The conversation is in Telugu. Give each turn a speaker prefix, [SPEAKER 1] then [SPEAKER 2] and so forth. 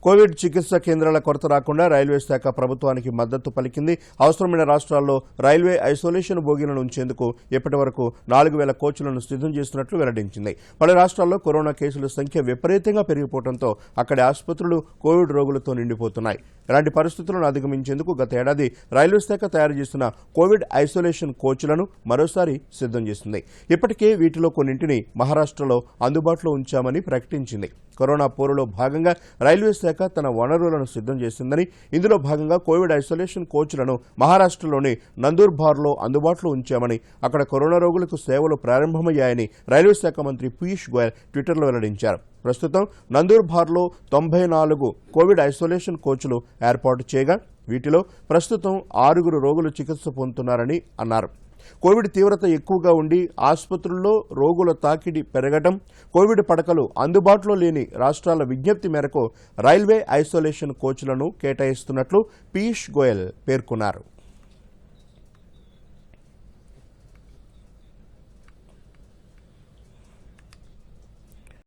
[SPEAKER 1] కోవిడ్ చికిత్స కేంద్రాల కొరత రాకుండా రైల్వే శాఖ ప్రభుత్వానికి మద్దతు పలికింది. అవసరమైన రాష్ట్రాల్లో రైల్వే ఐసోలేషన్ బోగీలను ఉంచేందుకు ఇప్పటి వరకు 4,000 కోచ్లను సిద్ధం చేస్తున్నట్లు వెల్లడించింది. పలు రాష్ట్రాల్లో కరోనా కేసుల సంఖ్య విపరీతంగా పెరిగిపోవడంతో అక్కడి ఆసుపత్రులు కోవిడ్ రోగులతో నిండిపోతున్నాయి. ఇలాంటి పరిస్థితులను అధిగమించేందుకు గత ఏడాది రైల్వే శాఖ తయారు చేసిన కోవిడ్ ఐసోలేషన్ కోచ్లను మరోసారి సిద్ధం చేసింది. ఇప్పటికే వీటిలో కొన్నింటిని మహారాష్ట్రలో అందుబాటులో ఉంచామని ప్రకటించింది. కరోనా పోరులో భాగంగా రైల్వే శాఖ తన వనరులను సిద్ధం చేసిందని, ఇందులో భాగంగా కోవిడ్ ఐసోలేషన్ కోచ్లను మహారాష్ట్రలోని నందూర్బార్లో అందుబాటులో ఉంచామని, అక్కడ కరోనా రోగులకు సేవలు ప్రారంభమయ్యాయని రైల్వే శాఖ మంత్రి పీయూష్ గోయల్ ట్విట్టర్లో వెల్లడించారు. ప్రస్తుతం నందూర్బార్లో 94 కోవిడ్ ఐసోలేషన్ కోచ్లు ఏర్పాటు చేయగా వీటిలో ప్రస్తుతం 6 రోగులు చికిత్స పొందుతున్నారని అన్నారు. కోవిడ్ తీవ్రత ఎక్కువగా ఉండి ఆసుపత్రుల్లో రోగుల తాకిడి పెరగడం, కోవిడ్ పడకలు అందుబాటులో లేని రాష్ట్రాల విజ్ఞప్తి మేరకు రైల్వే ఐసోలేషన్ కోచ్లను కేటాయిస్తున్నట్లు పీయూష్ గోయల్ పేర్కొన్నారు.